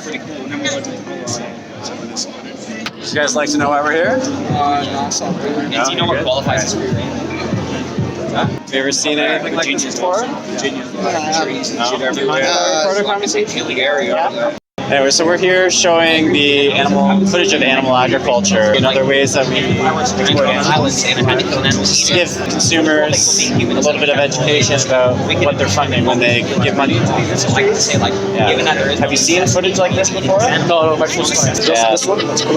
Pretty cool. Do you guys like to know why we're here? Do you know what qualifies as free range? Have you ever seen anything like this before? Anyway, so we're here showing the footage of animal agriculture and other ways that we give consumers a little bit of education about what they're funding when they give money to these industries. Yeah. Have you seen footage like this before? No, my first time. Yeah.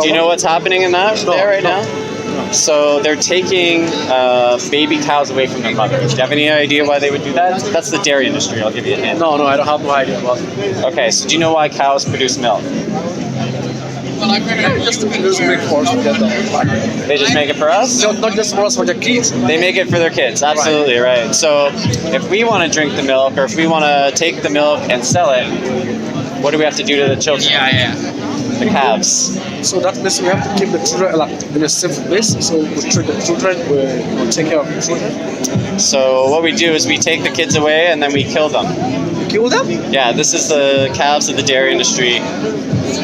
Do you know what's happening in that there right now? So they're taking baby cows away from their mothers. Do you have any idea why they would do that? That's the dairy industry. I'll give you a hint. No, I don't have no idea about it. Okay, so do you know why cows produce milk? Well, I just to produce milk for us to get them. They just make it for us? No, not just for us, for the kids. They make it for their kids, absolutely right. So if we want to drink the milk, or if we want to take the milk and sell it, what do we have to do to the children? The calves. So that means we have to keep the children in a safe place. So we treat the children, we take care of the children. So what we do is we take the kids away and then we kill them. Kill them? Yeah, this is the calves of the dairy industry,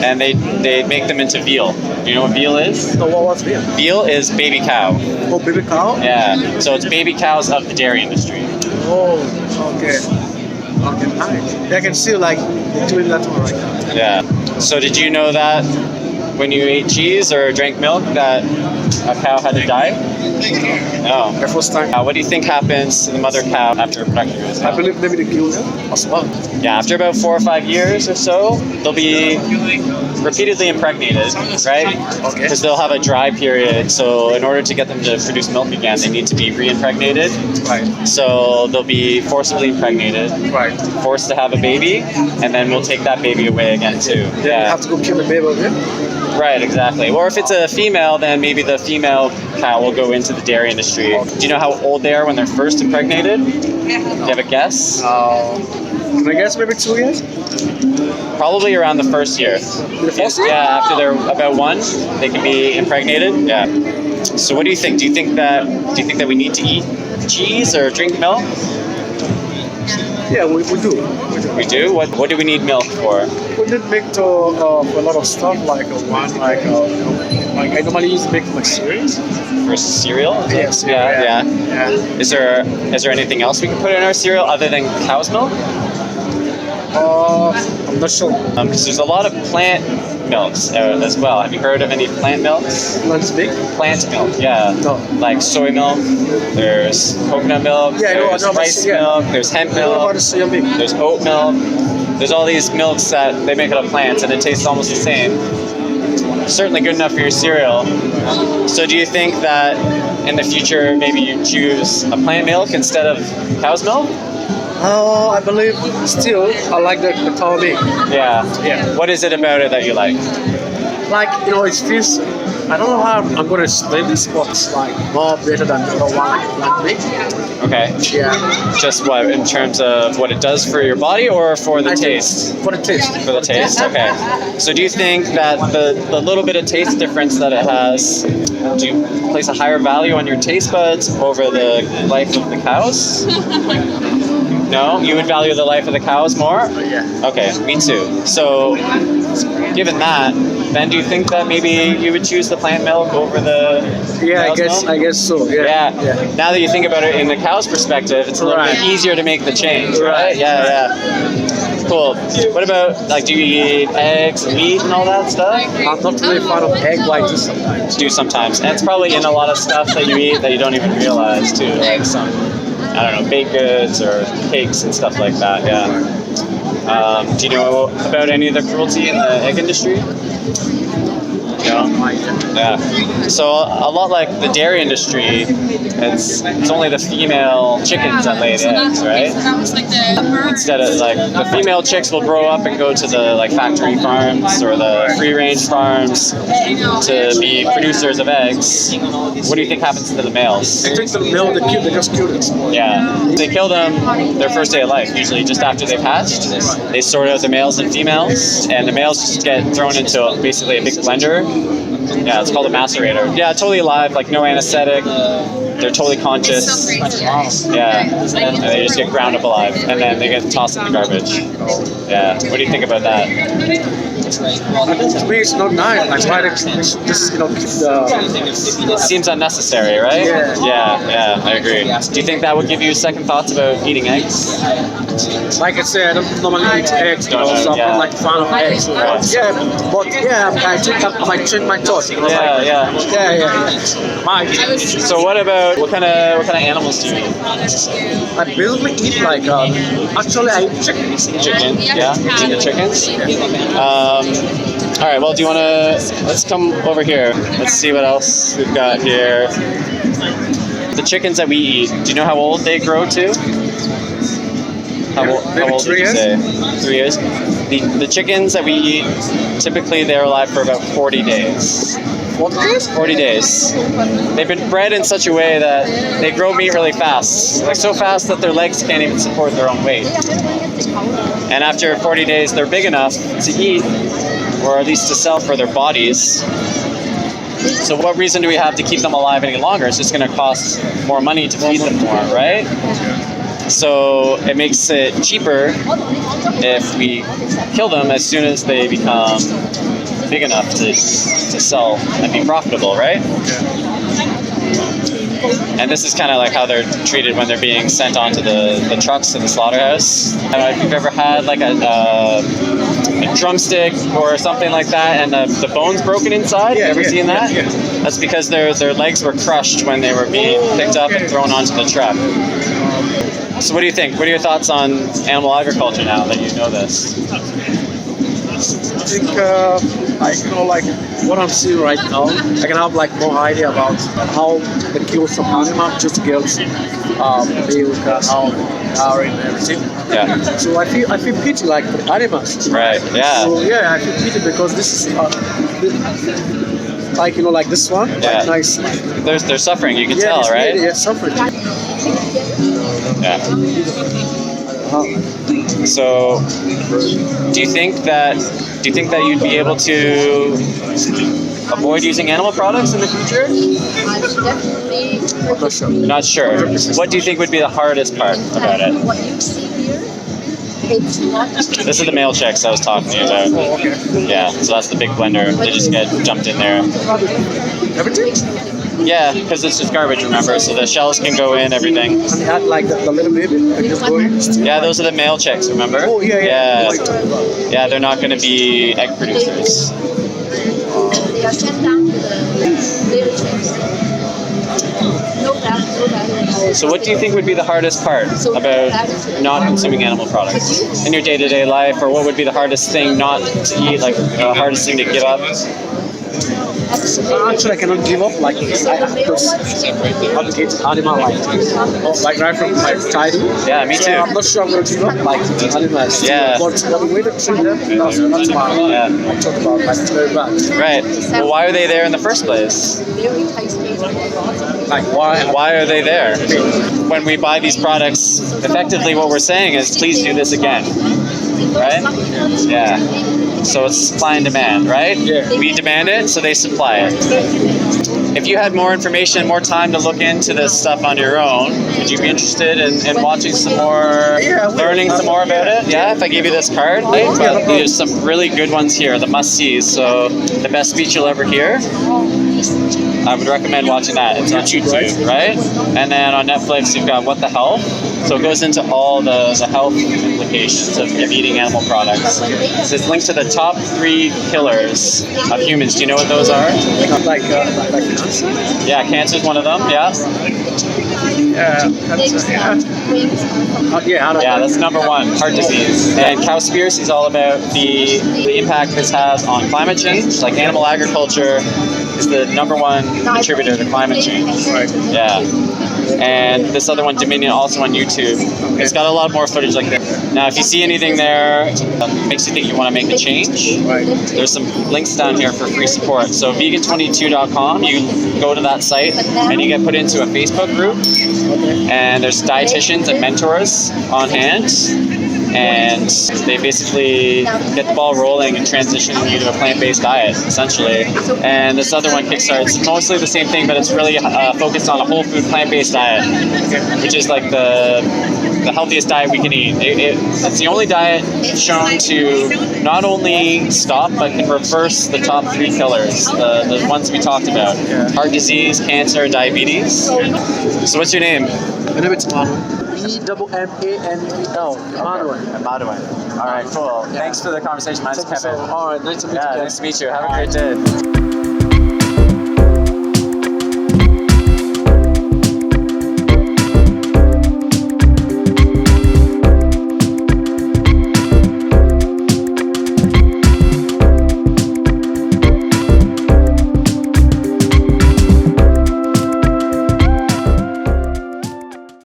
and they make them into veal. Do you know what veal is? So what's veal? Veal is baby cow. Oh, baby cow? Yeah, so it's baby cows of the dairy industry. Oh, okay. Okay, nice. I can see like they're doing that one right now. Yeah. So did you know that when you ate cheese or drank milk that a cow had to die? No. The first time. What do you think happens to the mother cow after production? I believe maybe they kill them as well. Yeah, after about 4 or 5 years or so, they'll be repeatedly impregnated, right? Okay. Because they'll have a dry period. So in order to get them to produce milk again, they need to be re-impregnated. Right. So they'll be forcibly impregnated, Right. forced to have a baby, and then we'll take that baby away again too. Then you have to go kill the baby again? Right, exactly. Or if it's a female, then maybe the female cow will go into the dairy industry. Do you know how old they are when they're first impregnated? Do you have a guess? Can I guess maybe 2 years? Probably around the first year. The first year? Yeah, after they're about 1, they can be impregnated. Yeah. So what do you think? Do you think that we need to eat cheese or drink milk? Yeah, we do. We do? What do we need milk for? We need milk to for a lot of stuff like like I normally use milk for cereals. For cereal? Yes. Yeah. Yeah. Is there anything else we can put in our cereal other than cow's milk? I'm not sure. Because there's a lot of plant milks as well. Have you heard of any plant milks? Plant milk? Plant milk, yeah. No. Like soy milk, there's coconut milk, Yeah, there's rice milk, there's hemp I know milk, about the soya milk. there's oat milk. There's all these milks that they make out of plants, and it tastes almost the same. Certainly good enough for your cereal. So do you think that in the future maybe you choose a plant milk instead of cow's milk? Oh, I believe still I like the cow milk. Yeah. Yeah. What is it about it that you like? Like, it feels, I don't know how I'm going to explain this, but it's like more better than the other one, like plant milk. Okay. Yeah. Just what, in terms of what it does for your body or for the taste? For the taste. For the taste, okay. So do you think that the little bit of taste difference that it has, do you place a higher value on your taste buds over the life of the cows? No? You would value the life of the cows more? Yeah. Okay, me too. So, given that, then do you think that maybe you would choose the plant milk over the cow's milk? I guess so. Yeah. Now that you think about it in the cow's perspective, it's a little bit easier to make the change, right? Yeah. Cool. What about, do you eat eggs and meat and all that stuff? I'm not really a fan of egg whites sometimes. Do sometimes. And it's probably in a lot of stuff that you eat that you don't even realize, too. Like some, I don't know, baked goods or cakes and stuff like that, yeah. Do you know about any of the cruelty in the egg industry? know? Right. Yeah. So a lot like the dairy industry, it's only the female chickens that lay the eggs, right? Instead of like the female chicks will grow up and go to the like factory farms or the free range farms to be producers of eggs. What do you think happens to the males? I think the male, they just kill it. Yeah, they kill them their first day of life, usually just after they've hatched. They sort out the males and females, and the males just get thrown into basically a big blender. Yeah, it's called a macerator. Yeah, totally alive, like no anesthetic. They're totally conscious. Yeah, and they just get ground up alive, and then they get tossed in the garbage. Yeah, what do you think about that? To me, it's not nice. Like, why they just, keep the... It seems unnecessary, right? Yeah, I agree. Do you think that would give you second thoughts about eating eggs? Like I said, I don't normally eat eggs, so I'm Yeah. not like a fan of eggs. Right. Yeah, but yeah, I think I might change my thoughts. Yeah. Might. So what kind of animals do you eat? I basically eat like, actually I eat chicken. Chicken, yeah. You eat the chickens. All right. Well, do you want to? Let's come over here. Let's see what else we've got here. The chickens that we eat. Do you know how old they grow to? How old would you say? 3 years. The chickens that we eat, typically they're alive for about 40 days. 40 days. They've been bred in such a way that they grow meat really fast. Like so fast that their legs can't even support their own weight. And after 40 days, they're big enough to eat, or at least to sell for their bodies. So what reason do we have to keep them alive any longer? It's just going to cost more money to feed them more, right? So it makes it cheaper if we kill them as soon as they become big enough to sell and be profitable, right? And this is kind of like how they're treated when they're being sent onto the trucks to the slaughterhouse. I don't know if you've ever had like a drumstick or something like that and the bone's broken inside. You ever seen that? Yeah. That's because their legs were crushed when they were being picked up and thrown onto the truck. So what do you think? What are your thoughts on animal agriculture now that you know this? I think, like what I'm seeing right now, I can have like more idea about how they kill some animal just to get milk, how they are and everything. Yeah. So I feel pity like for the animals. Right. Yeah. So yeah, I feel pity because this is like like this one. Yeah. Like, nice. They're suffering. You can tell, right? Yeah, suffering. Yeah. So, do you think that you'd be able to avoid using animal products in the future? I'm not sure. Not sure. What do you think would be the hardest part about it? What you see here, it's not. This is the male chicks I was talking to you about. Oh, okay. Yeah, so that's the big blender. They just get dumped in there. Everything? Yeah, because it's just garbage, remember? So the shells can go in, everything. And they had like the little baby and just go in. Yeah, those are the male chicks, remember? Oh yeah. Yeah, they're not going to be egg producers. They are sent down to the little chicks. No doubt. So what do you think would be the hardest part about not consuming animal products in your day-to-day life, or what would be the hardest thing not to eat, like the hardest thing to give up? Actually, I cannot give up like this. I because obligated animal like right from my childhood. Yeah, me too. So I'm not sure I'm gonna give up like animals. Yeah. But the way they treat them, that's why I talk about like it's very bad. Right. Well, why are they there in the first place? Like why? Why are they there? When we buy these products, effectively what we're saying is, please do this again. Right? Yeah. So it's supply and demand, right? Yeah. We demand it, so they supply it. If you had more information, more time to look into this stuff on your own, would you be interested in watching some more, learning some more about it? Yeah, if I gave you this card, right? There's some really good ones here, the must-sees. So the best speech you'll ever hear, I would recommend watching that. It's on YouTube, right? And then on Netflix, you've got What the Health. So it goes into all the health implications of eating animal products. So it's linked to the top 3 killers of humans. Do you know what those are? Like cancer. Yeah, cancer is one of them, yeah. Yeah, that's number one, heart disease. And Cowspiracy is all about the impact this has on climate change. Like animal agriculture is the number one contributor to climate change. Right. Yeah. And this other one, Dominion, also on YouTube. It's got a lot more footage like that. Now, if you see anything there that makes you think you want to make a change, Right. there's some links down here for free support. So vegan22.com, you go to that site and you get put into a Facebook group. And there's dietitians and mentors on hand. And they basically get the ball rolling and transition you to a plant-based diet, essentially. And this other one, Kickstart, it's mostly the same thing, but it's really focused on a whole food plant-based diet, which is like the healthiest diet we can eat. It's the only diet shown to not only stop, but can reverse the top three killers, the ones we talked about. Heart disease, cancer, diabetes. So what's your name? My name is Manuel. E-M-M-A-N-U-E-L. Manuel. All right, cool. Thanks for the conversation. My name's Kevin. All right, nice to meet you. Yeah, nice to meet you. Have a great day.